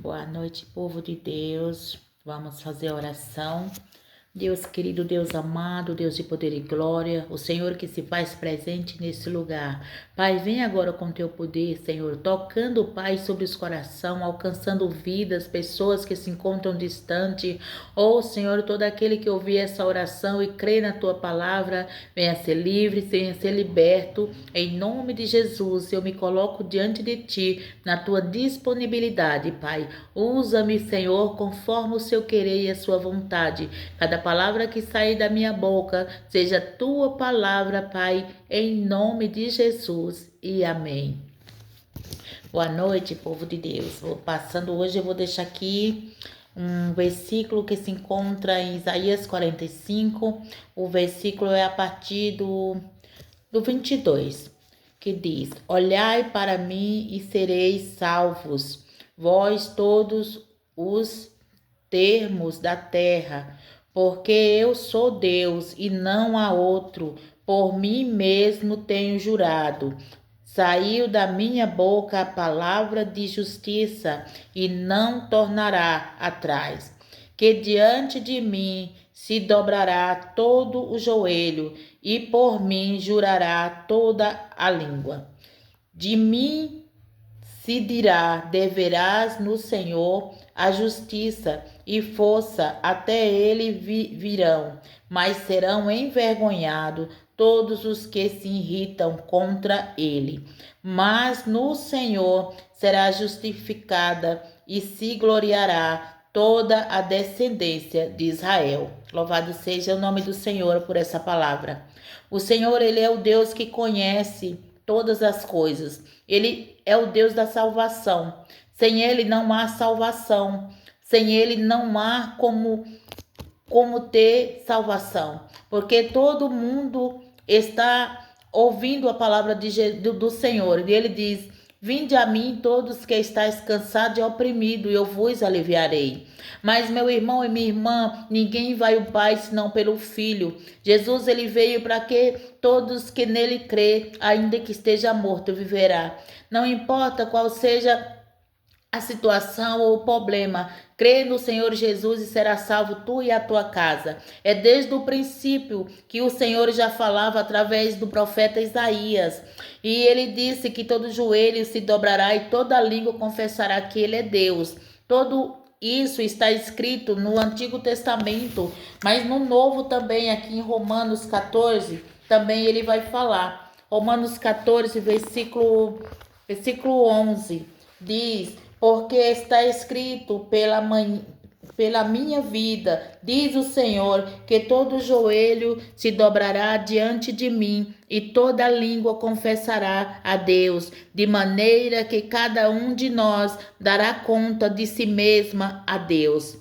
Boa noite, povo de Deus. Vamos fazer a oração. Deus querido, Deus amado, Deus de poder e glória, o Senhor que se faz presente nesse lugar. Pai, vem agora com teu poder, Senhor, tocando, Pai, sobre os corações, alcançando vidas, pessoas que se encontram distante. Oh, Senhor, todo aquele que ouvir essa oração e crê na tua palavra, venha ser livre, venha ser liberto. Em nome de Jesus, eu me coloco diante de ti, na tua disponibilidade, Pai. Usa-me, Senhor, conforme o seu querer e a sua vontade. Cada palavra que sair da minha boca seja tua palavra, Pai, em nome de Jesus e amém. Boa noite, povo de Deus. Vou passando hoje, eu vou deixar aqui um versículo que se encontra em Isaías 45. O versículo é a partir do 22, que diz: Olhai para mim e sereis salvos, vós todos os termos da terra, porque eu sou Deus e não há outro, por mim mesmo tenho jurado. Saiu da minha boca a palavra de justiça e não tornará atrás. Que diante de mim se dobrará todo o joelho e por mim jurará toda a língua. De mim se dirá: deverás no Senhor a justiça e força, até ele virão, mas serão envergonhados todos os que se irritam contra ele. Mas no Senhor será justificada e se gloriará toda a descendência de Israel. Louvado seja o nome do Senhor por essa palavra. O Senhor, ele é o Deus que conhece todas as coisas. Ele é o Deus da salvação. Sem ele não há salvação. Sem ele não há como ter salvação. Porque todo mundo está ouvindo a palavra do Senhor. E ele diz: Vinde a mim todos que estáis cansados e oprimidos, e eu vos aliviarei. Mas, meu irmão e minha irmã, ninguém vai ao Pai senão pelo Filho. Jesus, ele veio para que todos que nele crê, ainda que esteja morto, viverá. Não importa qual seja a situação ou o problema, crê no Senhor Jesus e será salvo tu e a tua casa. É desde o princípio que o Senhor já falava através do profeta Isaías. E ele disse que todo joelho se dobrará e toda língua confessará que ele é Deus. Todo isso está escrito no Antigo Testamento, mas no Novo também, aqui em Romanos 14, também ele vai falar. Romanos 14, versículo 11, diz: Porque está escrito pela minha vida, diz o Senhor, que todo joelho se dobrará diante de mim e toda língua confessará a Deus, de maneira que cada um de nós dará conta de si mesma a Deus.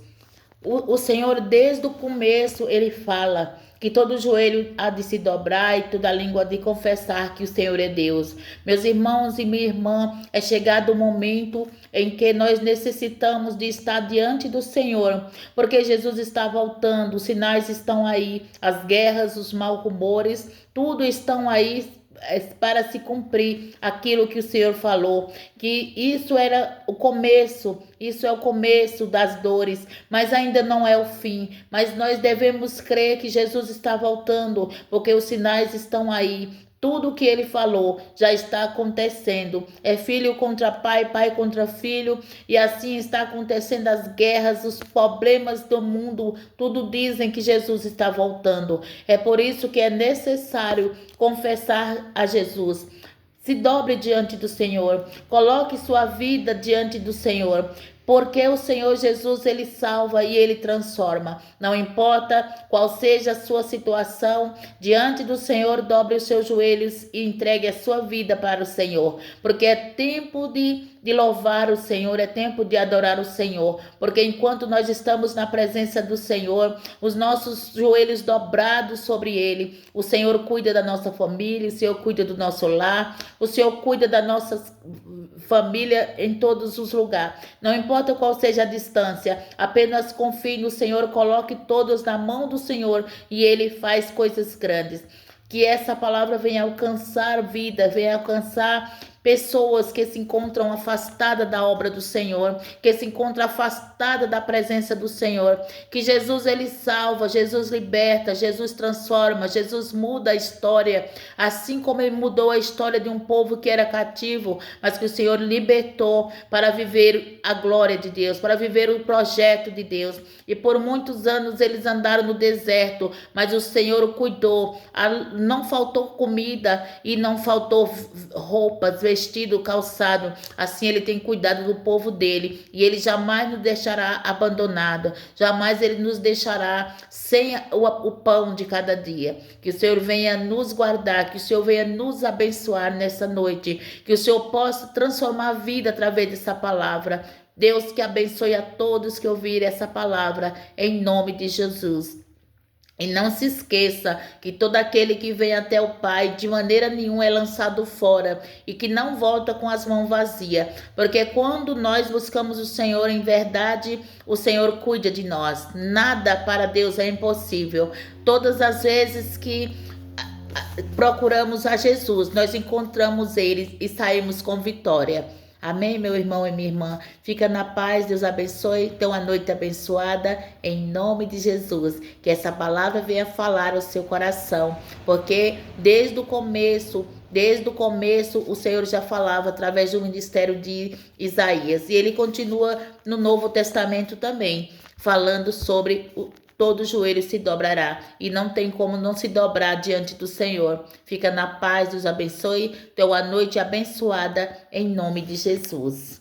O Senhor, desde o começo, ele fala que todo joelho há de se dobrar e toda língua de confessar que o Senhor é Deus. Meus irmãos e minha irmã, é chegado o momento em que nós necessitamos de estar diante do Senhor, porque Jesus está voltando, os sinais estão aí, as guerras, os maus rumores, tudo estão aí para se cumprir aquilo que o Senhor falou, que isso era o começo, isso é o começo das dores, mas ainda não é o fim. Mas nós devemos crer que Jesus está voltando, porque os sinais estão aí. Tudo o que ele falou já está acontecendo. É filho contra pai, pai contra filho, e assim está acontecendo as guerras, os problemas do mundo. Tudo dizem que Jesus está voltando. É por isso que é necessário confessar a Jesus. Se dobre diante do Senhor, coloque sua vida diante do Senhor, porque o Senhor Jesus, ele salva e ele transforma. Não importa qual seja a sua situação, diante do Senhor, dobre os seus joelhos e entregue a sua vida para o Senhor, porque é tempo de louvar o Senhor, é tempo de adorar o Senhor, porque enquanto nós estamos na presença do Senhor, os nossos joelhos dobrados sobre ele, o Senhor cuida da nossa família, o Senhor cuida do nosso lar, o Senhor cuida da nossa família em todos os lugares. Não importa qual seja a distância, apenas confie no Senhor, coloque todos na mão do Senhor e ele faz coisas grandes. Que essa palavra venha alcançar vida, venha alcançar pessoas que se encontram afastadas da obra do Senhor, que se encontram afastadas da presença do Senhor, que Jesus ele salva, Jesus liberta, Jesus transforma, Jesus muda a história, assim como ele mudou a história de um povo que era cativo, mas que o Senhor libertou para viver a glória de Deus, para viver o projeto de Deus. E por muitos anos eles andaram no deserto, mas o Senhor cuidou, não faltou comida e não faltou roupas, vestido, calçado. Assim ele tem cuidado do povo dele e ele jamais nos deixará abandonado, jamais ele nos deixará sem o pão de cada dia. Que o Senhor venha nos guardar, que o Senhor venha nos abençoar nessa noite, que o Senhor possa transformar a vida através dessa palavra. Deus que abençoe a todos que ouvirem essa palavra, em nome de Jesus. E não se esqueça que todo aquele que vem até o Pai, de maneira nenhuma é lançado fora e que não volta com as mãos vazias. Porque quando nós buscamos o Senhor em verdade, o Senhor cuida de nós. Nada para Deus é impossível. Todas as vezes que procuramos a Jesus, nós encontramos Ele e saímos com vitória. Amém, meu irmão e minha irmã? Fica na paz, Deus abençoe. Tenha uma noite abençoada, em nome de Jesus. Que essa palavra venha falar ao seu coração, porque desde o começo, o Senhor já falava através do ministério de Isaías. E ele continua no Novo Testamento também, falando sobre todo joelho se dobrará, e não tem como não se dobrar diante do Senhor. Fica na paz, Deus abençoe. Tenha uma noite abençoada, em nome de Jesus.